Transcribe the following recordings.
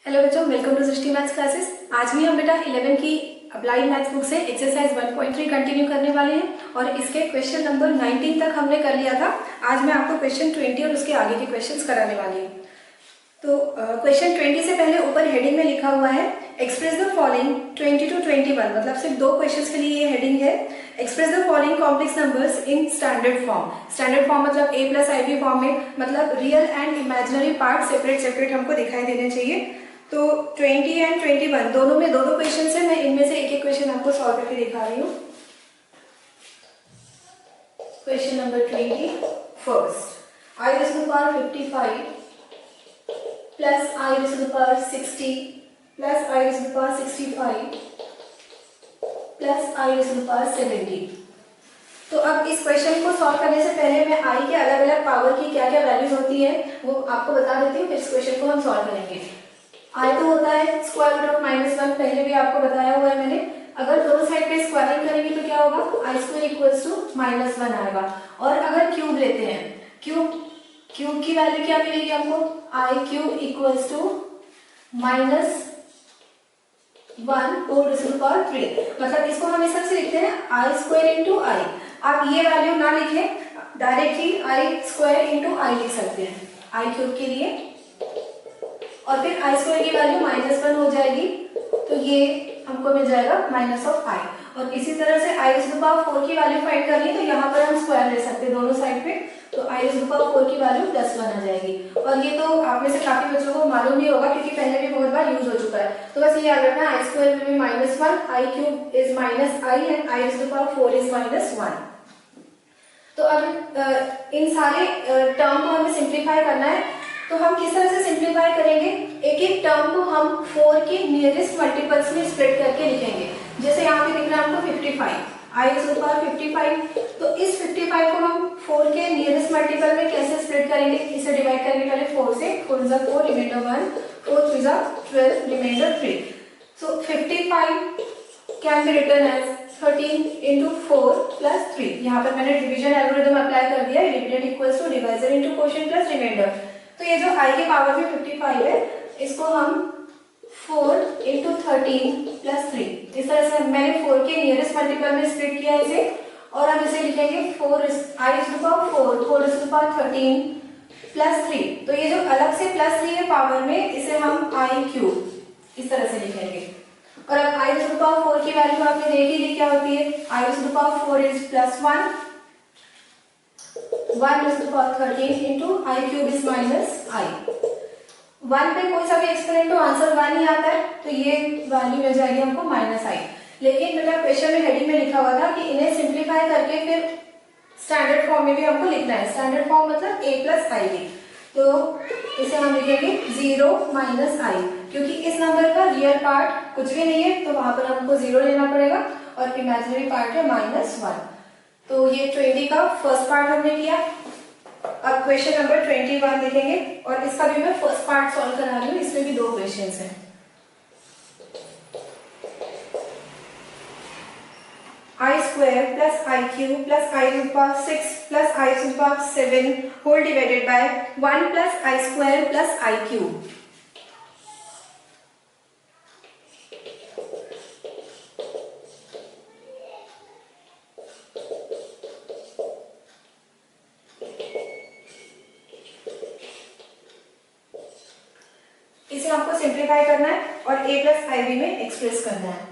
Hello बच्चों, welcome to Srishti maths classes. आज भी हम बेटा 11 की अप्लाइड मैथ्स बुक से एक्सरसाइज 1.3 कंटिन्यू करने वाले हैं और इसके क्वेश्चन नंबर 19 तक हमने कर लिया था। आज मैं आपको क्वेश्चन 20 और उसके आगे के क्वेश्चंस कराने वाली हूँ। तो क्वेश्चन 20 से पहले ऊपर हेडिंग में लिखा हुआ है एक्सप्रेस द फॉलोइंग 20 to 21, मतलब सिर्फ दो क्वेश्चंस के लिए ये हेडिंग है। Express the following complex numbers in standard form. Standard form मतलब a प्लस IB फॉर्म में, मतलब real and imaginary part separate separate हमको दिखाई देने चाहिए। तो 20 एंड 21 दोनों में दो दो क्वेश्चन है। मैं इनमें से एक एक क्वेश्चन आपको सॉल्व करके दिखा रही हूँ। Question number 20 first, I raised to the power 55 plus I raised to the power 60 plus I raised to the power 65 plus I raised to the power 70। तो अब इस क्वेश्चन को सॉल्व करने से पहले मैं I के अलग अलग पावर की क्या क्या वैल्यूज होती है वो आपको बता देती हूँ, फिर इस क्वेश्चन को हम सॉल्व करेंगे। I तो होता है स्क्वायर रूट ऑफ -1, पहले भी आपको बताया हुआ है मैंने। अगर दोनों साइड पे स्क्वायरिंग करेंगे तो क्या होगा, आई स्क्वायर इक्वल्स टू -1 आएगा। और अगर क्यूब लेते हैं, क्यूब की वैल्यू क्या मिलेगी हमको, आई क्यूब इक्वल्स टू -1/3। मतलब इसको हम इस तरह से लिखते हैं आई स्क्वायर इंटू आई। आप ये वैल्यू ना लिखें, डायरेक्टली आई स्क्वायर इंटू आई लिख सकते हैं आई क्यूब के लिए, और फिर आई स्क्वायर की वैल्यू -1 हो जाएगी, तो ये हमको मिल जाएगा -i। और इसी तरह से आई टू द पावर 4 की वैल्यू फाइंड करनी है तो यहाँ पर हम स्क्वायर ले सकते हैं दोनों साइड पे, तो आई टू द पावर 4 की वैल्यू +1 आ जाएगी। और ये तो आप में से काफी बच्चों को मालूम भी होगा क्योंकि पहले भी बहुत बार यूज हो चुका है। तो बस ये याद रखना, I square will be -1, I cube is -i and I to the power 4 is -1। तो अब इन सारे टर्म को हमें सिंप्लीफाई करना है। तो हम किस तरह से सिंप्लीफाई करेंगे, एक एक टर्म को हम 4 के नियरेस्ट मल्टीपल्स में स्प्लिट करके लिखेंगे। जैसे यहाँ पे दिख रहा है हमको 55, आई टू द पावर 55, तो इस 55 को हम 4 के नियरेस्ट मल्टीपल में कैसे स्प्लिट करेंगे, इसे डिवाइड करेंगे पहले 4 से, 4 is 4, remainder 1, 4 3 is 12, remainder 3। So 55 can be written as 13 into 4 plus 3। यहाँ पर मैंने डिवीजन एल्गोरिथम अप्लाई कर दिया है, dividend equals to divisor into quotient plus remainder. तो ये जो i के पावर में 55 है, इसको हम 4 into 13 plus 3, इस तरह से मैंने 4 के नियरेस्ट मल्टीपल में स्प्लिट किया इसे, और हम इसे लिखेंगे 4 i to the power 4, 4 to the power 13 plus 3। तो ये जो अलग से +3 है पावर में, इसे हम i क्यूब इस तरह से लिखेंगे। और अब i to the power 4 की वैल्यू आपने देख ही ली क्या होती है, i to the power 4 is +1, 1 to the power 13 into I cube is -i। 1 पे कोई सा भी एक्सपेरिमेंट तो आंसर 1 ही आता है, तो ये वैल्यू मिल जाएगी हमको -i। लेकिन बेटा क्वेश्चन में हेडिंग में लिखा हुआ था कि इन्हें सिंप्लीफाई करके फिर स्टैंडर्ड फॉर्म में भी हमको लिखना है। स्टैंडर्ड फॉर्म मतलब a प्लस आई बी, तो इसे हम लिखेंगे 0 -i, क्योंकि इस नंबर का रियल पार्ट कुछ भी नहीं है तो वहां पर हमको 0 लेना पड़ेगा, और इमेजिनरी पार्ट है -1। तो ये 20 का फर्स्ट पार्ट हमने किया। अब क्वेश्चन नंबर 21 देखेंगे, और इसका भी मैं फर्स्ट पार्ट सॉल्व करा रही हूँ, इसमें भी दो क्वेश्चंस हैं। I square plus I cube plus I to the power 6 plus I to the power 7 whole divided by 1 plus I square plus I cube. इसे आपको सिंप्लीफाई करना है और a प्लस आई बी में एक्सप्रेस करना है।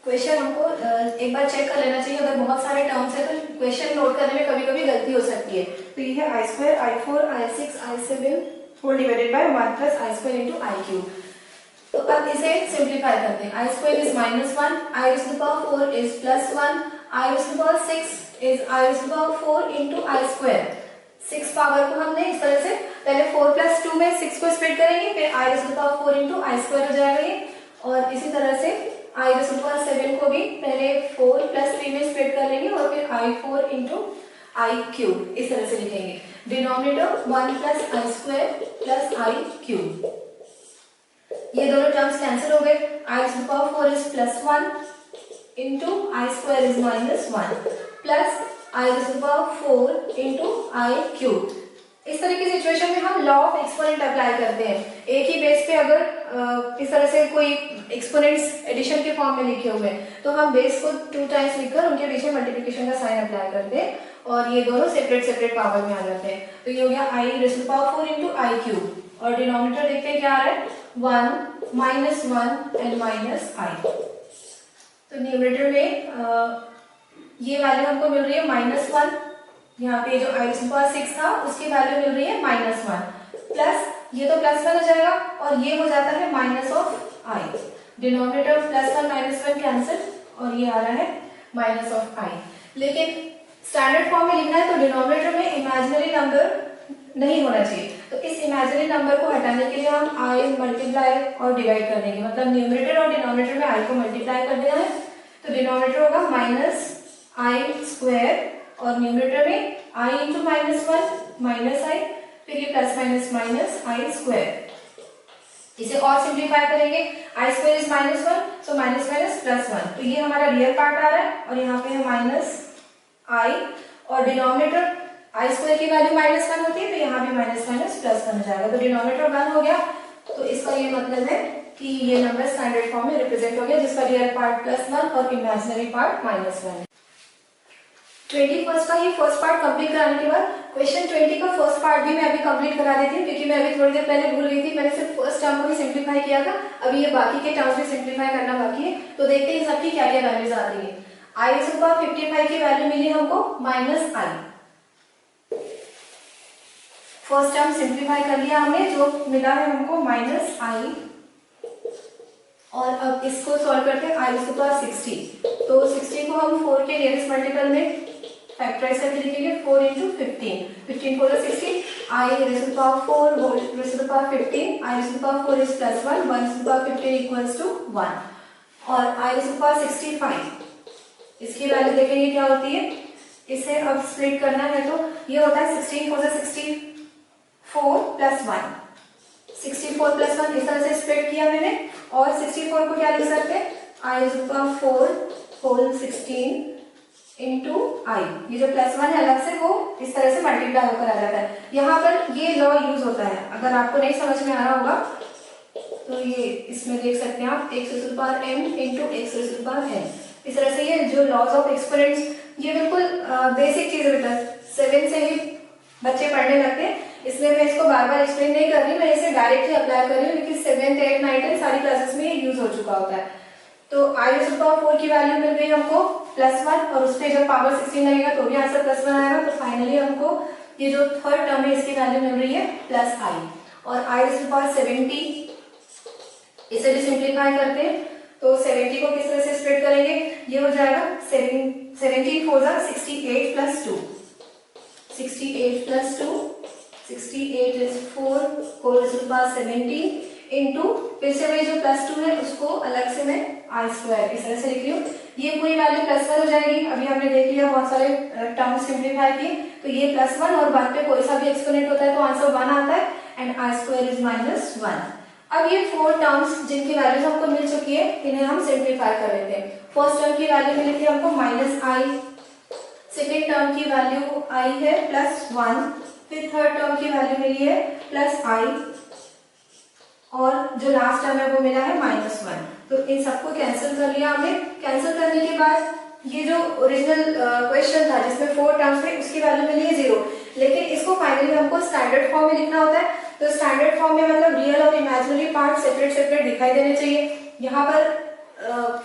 Question हमको एक बार चेक कर लेना चाहिए, अगर बहुत सारे टर्म्स है तो क्वेश्चन नोट करने में कभी कभी गलती हो सकती है। तो ये है I square, I 4, I 6, I 7 whole divided by 1 plus I square into I cube. तो अब इसे सिंप्लीफाई करते हैं। I square is -1, I to the power 4 is +1, I to the power 6 is I to the power 4 into I square. 6 power को हमने इस तरह से पहले 4 + 2 में 6 को स्प्लिट करेंगे, फिर I to the power 4 into I square हो जाएगा ये, और इसी तरह से आई टू द पावर 7 को भी पहले 4 + 3 में स्प्लिट कर लेंगे, और फिर आई 4 इंटू आई क्यूब इस तरह से लिखेंगे। Denominator 1 plus I square plus I cube. ये दोनों टर्म्स कैंसिल हो गए। I to the power 4 is +1 into I square is -1 plus I to the power 4 into I cube. इस तरह की सिचुएशन में हम लॉ ऑफ एक्सपोनेंट अप्लाई करते हैं। एक ही बेस पे अगर इस तरह से कोई एक्सपोनेंट्स एडिशन के फॉर्म में लिखे हुए हैं तो हम बेस को 2 टाइम्स लिखकर उनके बीच में मल्टीप्लिकेशन का साइन अप्लाई करते हैं और ये दोनों सेपरेट सेपरेट पावर में आ जाते हैं। तो ये हो गया I raise to power 4 into I cube और डिनोमिनेटर देखते हैं क्या आ रहा है 1 माइनस 1 एंड माइनस आई। तो न्यूमरेटर में ये वैल्यू हमको मिल रही है -1, यहाँ पे जो आई टू पावर 6 था उसकी वैल्यू मिल रही है -1 प्लस ये तो +1 हो जाएगा और ये हो जाता है minus of I. Denominator +1 -1 cancel और ये आ रहा है माइनस ऑफ आई। लेकिन स्टैंडर्ड फॉर्म में लिखना है तो डिनोमिनेटर में इमेजिनरी नंबर नहीं होना चाहिए। तो इस इमेजिनरी नंबर को हटाने के लिए हम आई मल्टीप्लाई और डिवाइड कर देंगे, मतलब न्यूमरेटर और डिनोमिनेटर में आई को मल्टीप्लाई कर देना है। तो डिनोमिनेटर होगा -i² और न्यूमरेटर में i इंटू -1 माइनस आई, फिर ये प्लस माइनस माइनस i²। इसे और सिंप्लीफाई करेंगे i² is -1 so minus minus +1। तो ये हमारा रियल पार्ट आ रहा है और यहाँ पे है -i और डिनोमिनेटर i² की वैल्यू -1 होती है तो यहाँ भी माइनस माइनस +1 हो जाएगा। तो डिनोमिनेटर 1 हो गया। तो इसका ये मतलब है कि ये नंबर स्टैंडर्ड फॉर्म में रिप्रेजेंट हो गया जिसका रियल पार्ट +1 और इमेजिनरी पार्ट -1। 21 का ये फर्स्ट पार्ट कंप्लीट कराने के बाद क्वेश्चन 20 का फर्स्ट पार्ट भी मैं अभी कंप्लीट करा देती हूँ क्योंकि मैं अभी थोड़ी देर पहले भूल गई थी। मैंने सिर्फ फर्स्ट टर्म को ही सिंप्लीफाई किया था, अभी ये बाकी के टर्म्स भी सिंप्लीफाई करना बाकी है। तो देखते हैं सबकी क्या क्या वैल्यूज आ रही है। आई रेज़ टू पावर 55 की वैल्यू मिली हमको -i। फर्स्ट टर्म सिंप्लीफाई कर लिया हमने, जो मिला है हमको -i और अब इसको सॉल्व करते हैं आई रेज़ टू पावर 60। तो 60 को हम 4 के नियरेस्ट मल्टीपल में फैक्टराइज करके लिखेंगे 4 into 15, 15 4 60, i raise to power 4 whole raise to power 15, i raise to power 4 is +1, 1 raise to power 15 equals to 1 और आई रेज़ टू पावर 65 इसकी वैल्यू देखेंगे क्या होती है। इसे अब स्प्लिट करना है तो ये होता है 16 4 64 प्लस 1, 64 प्लस 1 इस तरह से स्प्लिट किया मैंने और 64 को क्या लिख सकते हैं I raise to power 4 whole 16 into I. ये जो +1 है अलग से वो इस तरह से मल्टीप्लाई होकर आ जाता है। यहाँ पर ये लॉ यूज होता है, अगर आपको नहीं समझ में आ रहा होगा तो ये इसमें देख सकते हैं आप x raise to power m into x raise to power n। इस तरह से ये जो लॉज ऑफ एक्सपोनेंट्स ये बिल्कुल बेसिक चीज बेटा 7 से ही बच्चे पढ़ने लगते हैं, इसलिए मैं इसको बार बार एक्सप्लेन नहीं कर रही, मैं इसे डायरेक्टली अप्लाई कर रही हूँ क्योंकि 7th 8th 9th सारी क्लासेस में यूज हो चुका होता है। तो आई रेज़ टू पावर 4 की वैल्यू मिल गई हमको +1 और उस पर जब पावर 16 लगेगा तो भी आंसर +1 आएगा। तो फाइनली हमको ये जो थर्ड टर्म है इसकी वैल्यू मिल रही है +i और आई रेज़ टू पावर 70 इसे भी सिंप्लीफाई करते हैं तो 70 को किस तरह से स्प्लिट करेंगे, ये हो जाएगा 70 4 68 plus 2, 68 plus 2, 68 is 4 whole raise to power 70 into फिर से वही जो +2 है उसको अलग से मैं i² इस तरह से लिख रही हूँ। ये पूरी वैल्यू +1 हो जाएगी। अभी हमने देख लिया बहुत सारे टर्म्स सिंप्लीफाई किए तो ये +1 और 1 पे कोई सा भी एक्सपोनेंट होता है तो आंसर 1 आता है एंड i² इज -1। अब ये 4 टर्म्स जिनकी वैल्यूज हमको मिल चुकी है इन्हें हम सिंप्लीफाई कर लेते हैं। फर्स्ट टर्म की वैल्यू मिली थी हमको -i, सेकेंड टर्म की वैल्यू i है +1, फिर थर्ड टर्म की वैल्यू मिली है +i और जो लास्ट टर्म है वो मिला है -1। तो इन सबको कैंसिल कर लिया हमने। कैंसिल करने के बाद ये जो ओरिजिनल क्वेश्चन था जिसमें 4 टर्म्स थे उसकी वैल्यू मिली है 0, लेकिन इसको फाइनली हमको स्टैंडर्ड फॉर्म में लिखना होता है। तो स्टैंडर्ड फॉर्म में मतलब रियल और इमेजिनरी पार्ट सेपरेट सेपरेट दिखाई देने चाहिए। यहाँ पर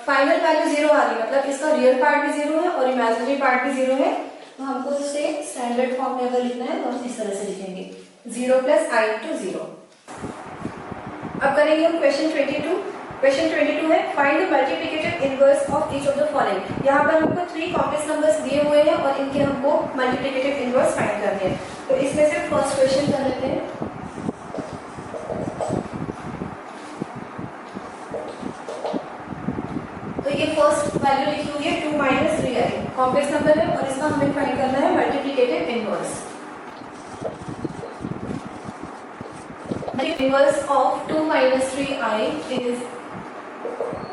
फाइनल वैल्यू 0 आ रही है, मतलब इसका रियल पार्ट भी 0 है और इमेजिनरी पार्ट भी 0 है। तो हमको इसे स्टैंडर्ड फॉर्म में अगर लिखना है तो हम इस तरह से लिखेंगे 0 + i * 0। अब करेंगे हम क्वेश्चन 22। क्वेश्चन 22 है find the multiplicative inverse of each of the following. यहाँ पर हमको 3 कॉम्प्लेक्स नंबर्स दिए हुए हैं और इनके हमको मल्टीप्लिकेटिव इनवर्स फाइंड करने हैं। तो इसमें से फर्स्ट क्वेश्चन कर लेते हैं। तो ये फर्स्ट वैल्यू लिखी हुई है 2 - 3i, कॉम्प्लेक्स नंबर है और इसका हमें फाइंड करना है multiplicative inverse. Inverse of 2 - 3i is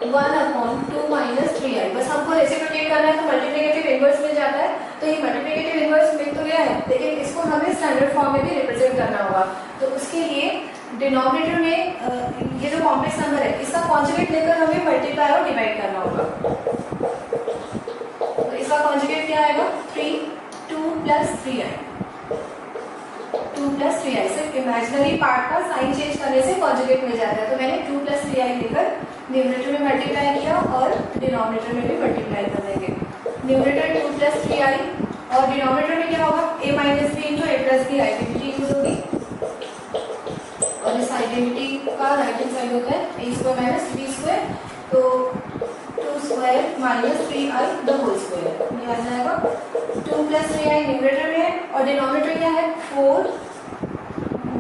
1/2 - 3i। बस हमको रेसिप्रोकेट करना है तो मल्टीप्लिकेटिव इनवर्स मिल जाता है। तो ये मल्टीप्लिकेटिव इनवर्स मिल तो गया है, लेकिन इसको हमें स्टैंडर्ड फॉर्म में भी रिप्रेजेंट करना होगा। तो उसके लिए डिनोमिनेटर में ये जो कॉम्प्लेक्स नंबर है इसका कॉन्जुगेट लेकर हमें मल्टीप्लाई और डिवाइड करना होगा। तो इसका कॉन्जुगेट क्या आएगा? 2 + 3i, 2 + 3i। सिर्फ इमेजिनरी पार्ट का साइन चेंज करने से कॉन्जुगेट मिल जाता है। तो मैंने 2 + 3i लेकर न्यूमरेटर में मल्टीप्लाई किया और डिनोमिनेटर में भी मल्टीप्लाई कर देंगे। न्यूमरेटर 2 + 3i और डिनोमिनेटर में क्या होगा? a - b × a + b identity use होगी, और इस आइडेंटिटी का राइट हैंड साइड होता है a² - b², तो 2² - 3i द होल स्क्वायर, ये आ जाएगा। 2 + 3i न्यूमरेटर में है और डिनोमिनेटर क्या है? 4,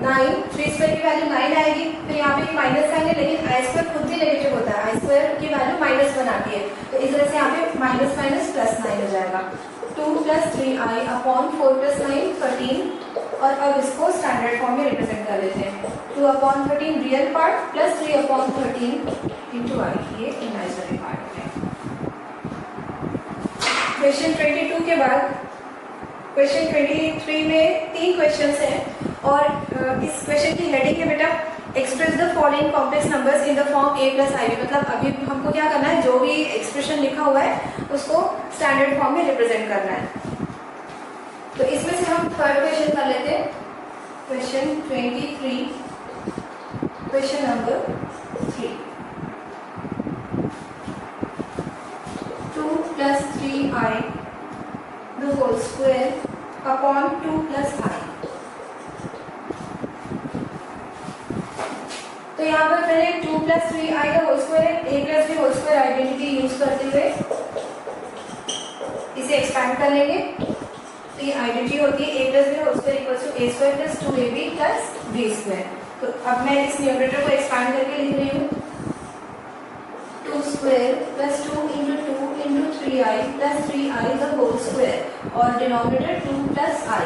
9, 3² की वैल्यू 9 आएगी। फिर यहाँ पे माइनस साइन है, लेकिन i² खुद भी नेगेटिव होता है, i² की वैल्यू -1 आती है, तो इस तरह से यहाँ पे माइनस माइनस +9 हो जाएगा। 2 + 3i अपॉन 4 + 9 13, और अब इसको स्टैंडर्ड फॉर्म में रिप्रेजेंट कर लेते हैं। 2/13 real part plus 3/13 into i, ये इमेजिनरी पार्ट है। क्वेश्चन 22 के बाद क्वेश्चन 23 में 3 क्वेश्चंस हैं, और इस क्वेश्चन की हेडिंग है बेटा express the following complex numbers in the form a + ib। मतलब अभी हमको क्या करना है, जो भी एक्सप्रेशन लिखा हुआ है उसको स्टैंडर्ड फॉर्म में रिप्रेजेंट करना है। तो इसमें से हम थर्ड क्वेश्चन कर लेते हैं। Question 23, question number 3। 2 + 3i the whole square upon 2 + i। तो यहाँ पर मैंने 2 + 3i का whole square, a + b whole square identity use करते हुए इसे एक्सपैंड कर लेंगे। तो ये आइडेंटिटी होती है a + b whole square = a² + 2ab + b²। तो अब मैं इस न्यूमरेटर को एक्सपैंड करके लिख रही हूँ 2² + 2 × 2 × 3i + 3i the whole square, और डिनोमिनेटर 2 + i।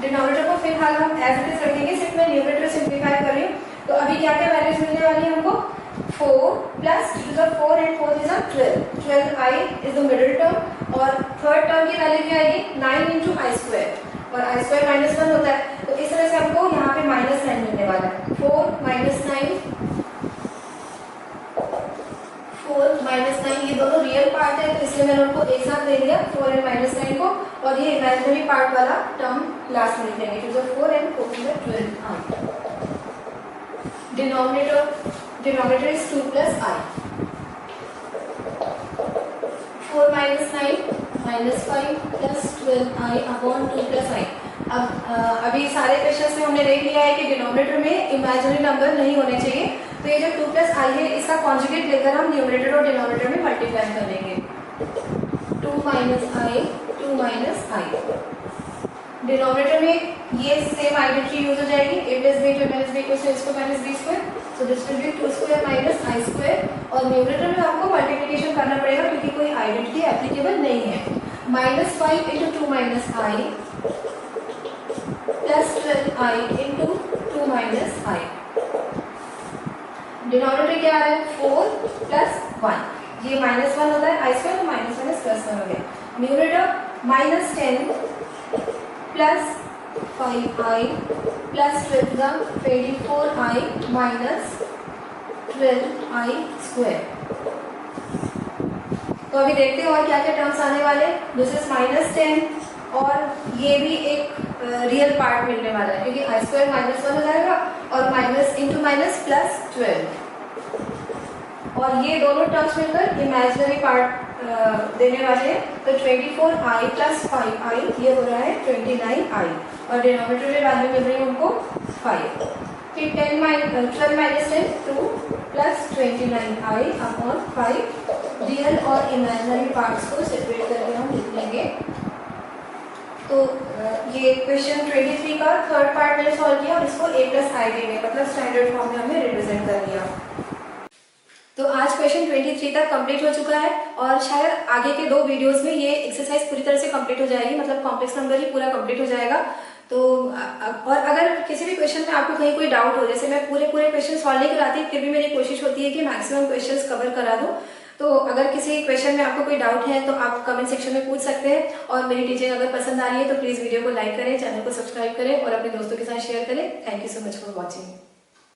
डिनोमिनेटर को फिलहाल हम एज इट इज रखेंगे, सिर्फ मैं न्यूमरेटर सिंप्लीफाई कर रही हूँ। तो अभी क्या क्या वैल्यूज मिलने वाली है हमको? 4 + 2 = 4 and 4 = 12, 12i is the middle term, और थर्ड टर्म की वैल्यू क्या आएगी? 9 × i², और i² -1 होता है, तो इस तरह से हमको यहाँ पे -9 मिलने वाला है। 4 - 9, 4 - 9, ये दोनों रियल पार्ट है, तो इसलिए मैंने उनको एक साथ ले लिया 4 और -9 को, और ये इमेजिनरी पार्ट वाला टर्म लास्ट में लिखेंगे 2 = 4 and 4 = 12i। Denominator is 2 + i। 4 - 9 -5 + 12i upon 2 + i। अब अभी सारे क्वेश्चन में हमने देख लिया है कि डिनोमिनेटर में इमेजिनरी नंबर नहीं होने चाहिए, तो ये जो 2 + i है इसका कॉन्जुगेट लेकर हम न्यूमरेटर और डिनोमिनेटर में मल्टीप्लाई कर लेंगे। 2 - i, 2 - i। डिनोमिनेटर में ये सेम आइडेंटिटी यूज हो जाएगी, a + b × -b = a² - b², so this will be 2² - i², और न्यूमरेटर में आपको मल्टीप्लिकेशन करना पड़ेगा क्योंकि कोई आइडेंटिटी एप्लीकेबल नहीं है। -5 × 2 - i + 12i × 2 - i। डिनोमिनेटर क्या आ रहा है? 4 + 1, ये -1 होता है, i² तो -1 +1 हो गया। Numerator -10 + 5i + 24i - 12i²। तो अभी देखते हैं और क्या क्या टर्म्स आने वाले। दिस इज -10, और ये भी एक रियल पार्ट मिलने वाला है क्योंकि i² -1 हो जाएगा, और माइनस इंटू माइनस +12, और ये दोनों टर्म्स मिलकर इमेजिनरी पार्ट देने वाले हैं। तो 24i + 5i ये हो रहा है 29i, और डिनोमिनेटर में वैल्यू मिल रही है हमको 5। फिर 12 - 10 2 + 29i अपॉन 5। रियल और इमेजिनरी पार्ट्स को सेपरेट करके हम लिख लेंगे। तो ये क्वेश्चन 23 का थर्ड पार्ट मैंने सॉल्व किया, और इसको a + i देंगे, मतलब स्टैंडर्ड फॉर्म में हमने रिप्रेजेंट कर लिया। तो आज क्वेश्चन 23 तक कंप्लीट हो चुका है, और शायद आगे के 2 वीडियोस में ये एक्सरसाइज पूरी तरह से कंप्लीट हो जाएगी, मतलब कॉम्प्लेक्स नंबर ही पूरा कंप्लीट हो जाएगा। तो और अगर किसी भी क्वेश्चन में आपको कहीं कोई डाउट हो, जैसे मैं पूरे क्वेश्चन सॉल्व नहीं कराती, फिर भी मेरी कोशिश होती है कि मैक्सिमम क्वेश्चंस कवर करा दूं। तो तो अगर किसी क्वेश्चन में आपको कोई डाउट है तो आप कमेंट सेक्शन में पूछ सकते हैं। और मेरी टीचिंग अगर पसंद आ रही है तो प्लीज़ वीडियो को लाइक करें, चैनल को सब्सक्राइब करें और अपने दोस्तों के साथ शेयर करें। Thank you so much for watching.